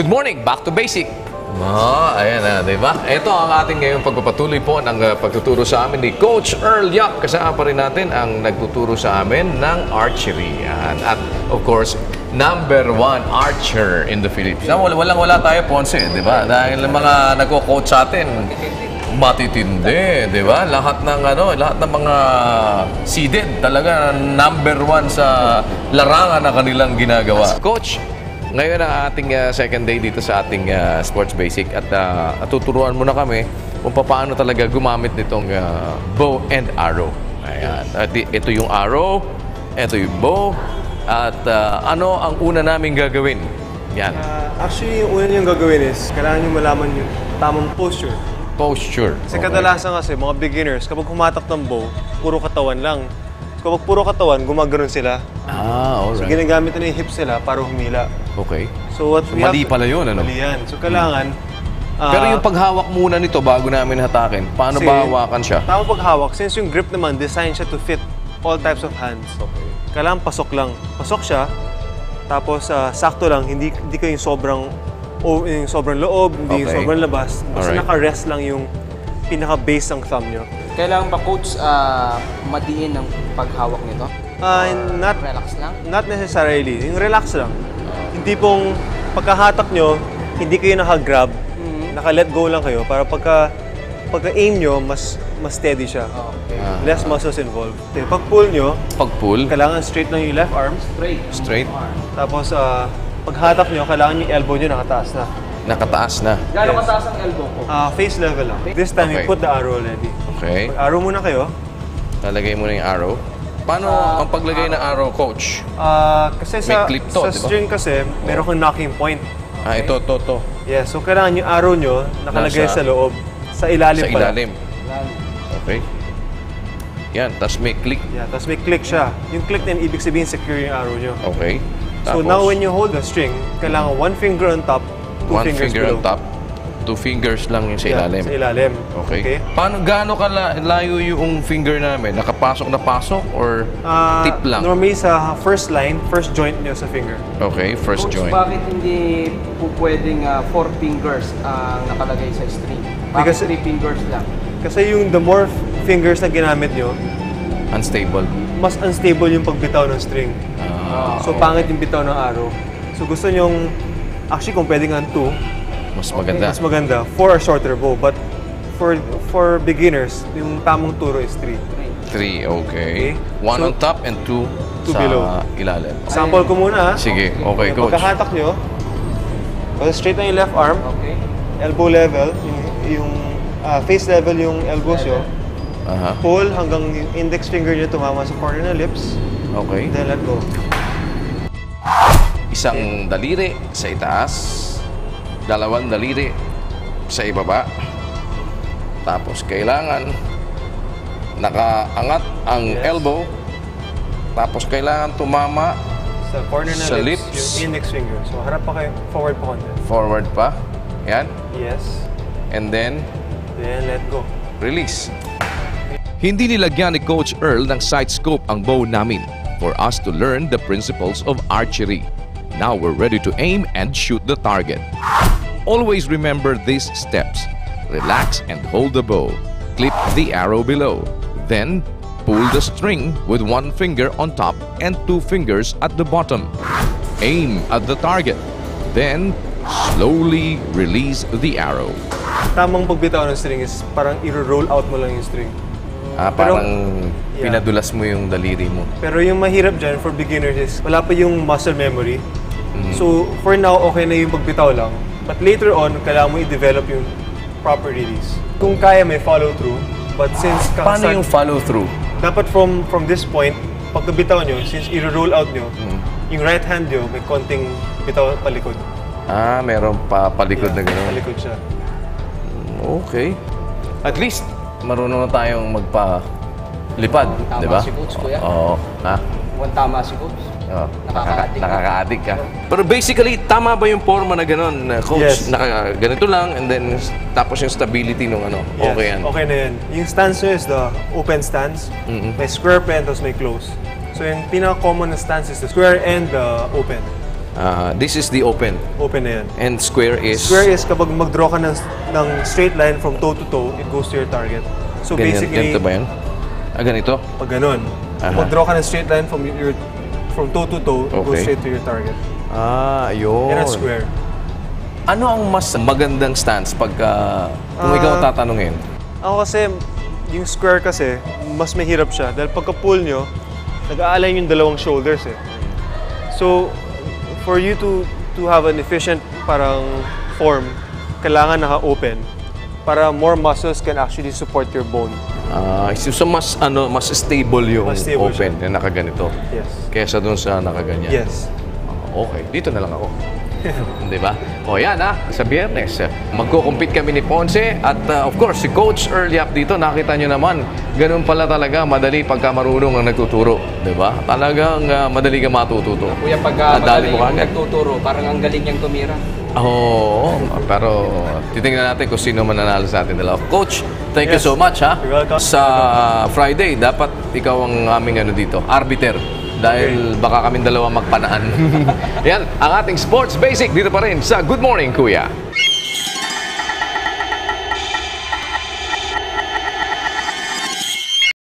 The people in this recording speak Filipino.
Good morning, back to basic. Ayan na, di ba? Ito ang ating ngayong pagpapatuloy po ng pagtuturo sa amin ni Coach Earl Yap. Kasama pa rin natin ang nagtuturo sa amin ng archery. At of course, #1 archer in the Philippines. Walang-wala tayo, Ponce, di ba? Dahil mga nagko-coach sa atin, matitindi, di ba? Lahat ng mga seeded talaga #1 sa larangan na kanilang ginagawa. Coach, ngayon ang ating second day dito sa ating Sports Basic at tuturuan mo na kami kung paano talaga gumamit nitong bow and arrow. Ayan. At ito yung arrow, ito yung bow, at ano ang una namin gagawin? Yan. Actually, yung una niyong gagawin is kailangan niyo malaman yung tamang posture. Posture. Kasi kadalasan kasi, mga beginners, kapag humatak ng bow, puro katawan lang. Kapag puro katawan, gumagano'n sila. Alright. So, ginagamit na yung hips nila para humila. Okay. So, Mali pala yun, ano? Mali yan. So, kailangan... Pero yung paghawak muna nito bago namin hatakin, paano ba hawakan siya? Tamang paghawak, since yung grip naman, design siya to fit all types of hands. Okay. Kailangan pasok lang. Pasok siya, tapos sakto lang, hindi ko yung sobrang loob, hindi yung sobrang labas. Basta naka-rest lang yung pinaka-base ng thumb nyo. Kailangan ba, Coach, madiin ang paghawak nito? Relax lang? Not necessarily. Yung relax lang. Hindi pong pagkahatak nyo, hindi kayo naka-grab, naka-let go lang kayo para pagka-aim nyo, mas steady siya. Okay. Less muscles involved. Pag-pull nyo, kailangan straight lang yung left arm. Straight. Tapos, paghatak nyo, kailangan yung elbow nyo nakataas na. Nakataas na. Gano'ng kataas ang elbow ko? Face level lang. This time, you put the arrow already. Okay. Arrow muna kayo. Lalagay mo na yung arrow. Paano ang paglagay ng arrow, Coach? Kasi May clip to, sa diba? string kasi, meron kang knocking point. Ito. Yes, so kailangan yung arrow nyo nakalagay sa loob. Sa ilalim pala. Okay. Yan, tapos may click. Yeah, tapos may click siya. Yung click na yun, ibig sabihin secure yung arrow nyo. Okay. So now when you hold the string, kailangan one finger on top, two fingers below. On top, 2 fingers lang yung sa ilalim. Sa ilalim. Okay. Gaano layo yung finger namin? Nakapasok na pasok or tip lang? Normally sa first line, first joint nyo sa finger. Okay, first Coach, joint. bakit hindi po pwedeng 4 fingers ang nakalagay sa string? Bakit Because 3 fingers lang? Kasi the more fingers na ginamit nyo, Unstable. mas unstable yung pagbitaw ng string. So pangit yung bitaw ng arrow. So gusto nyong, actually kung pwede nga 2, Mas maganda. mas maganda for a shorter bow. But for beginners, yung tamang turo is 3. 3, okay. 1 on top and 2 two sa below. ilalim. Sample ko muna. Sige, okay, Coach. Pagkahatak nyo, straight na yung left arm, Okay. elbow level, yung face level yung elbows nyo. Pull hanggang yung index finger nyo tumama sa corner ng lips. Okay. Then let go. Isang daliri sa itaas, 2 daliri sa ibaba. Tapos kailangan nakaangat ang elbow. Tapos kailangan tumama Sa corner ng sa lips, lips. yung index finger. So harap pa kayo, forward pa konti. Forward pa. Yan. Yes. And then Then let go. release. Hindi nilagyan ni Coach Earl ng sight scope ang bow namin for us to learn the principles of archery. Now we're ready to aim and shoot the target. Always remember these steps. Relax and hold the bow. Clip the arrow below. Then pull the string with 1 finger on top and 2 fingers at the bottom. Aim at the target. Then slowly release the arrow. Tamang pagbitaw ng string is parang i-roll out mo lang yung string. Parang pinadulas mo yung daliri mo. Pero yung mahirap dyan for beginners is wala pa yung muscle memory. So for now, okay na yung pagbitaw lang. But later on, kailangan mo i-develop yung proper release. Kung kaya, may follow through. But since Paano yung follow through? dapat from this point, pagkabitaw nyo, since i-roll out nyo, yung right hand nyo may konting bitaw palikod. Meron pa palikod na gano'n. Palikod siya. Okay. At least, marunong na tayong magpalipad, di ba? Tama si Coach, kuya. Oo. Tama si Coach. Nakaka-addict ka. Pero basically, tama ba yung forma na gano'n, Coach? Yes. Ganito lang, and then tapos yung stability nung ano. Yes, Okay yan. okay na yan. Yung stance nyo is the open stance. May square pen, tapos may close. So yung pinaka-common na stance is the square and the open. This is the open. Open na yan. And square is... Square is kapag mag-draw ka ng straight line from toe to toe, it goes to your target. So basically, Ganito ba yan? Ganito? pag ganun, mag-draw ka ng straight line from toe to toe, it goes Okay. straight to your target. Ayun. Yan ang square. Ano ang mas magandang stance pagka kung ikaw ang tatanungin? Ako kasi, yung square kasi, mas mahirap siya. Dahil pagka-pull nyo, nag-a-align yung dalawang shoulders eh. So, for you to have an efficient parang form, kailangan naka-open para more muscles can actually support your bone. So mas stable yung Mas stable open na nakaganito. Yes. Kesa dun sa nakaganyan. Yes. Okay, dito na lang ako. Di ba? O yan sa Biyernes. Magko-compete kami ni Ponce at of course, si Coach Earl Yap dito, nakita nyo naman, ganun pala talaga, madali pagka marunong ang nagtuturo. Di ba? Talagang madali ka matututo. Kuya, pag Nadali mo magaling kagad. nagtuturo, parang ang galing niyang tumira. Oo, pero titingnan natin kung sino mananalo sa atin dalawa. Coach, thank you Yes. so much ha. You're welcome. Sa Friday, dapat ikaw ang aming dito, arbiter. Dahil baka kaming dalawa magpanaan. Yan, ang ating Sports Basic dito pa rin sa Good Morning, Kuya.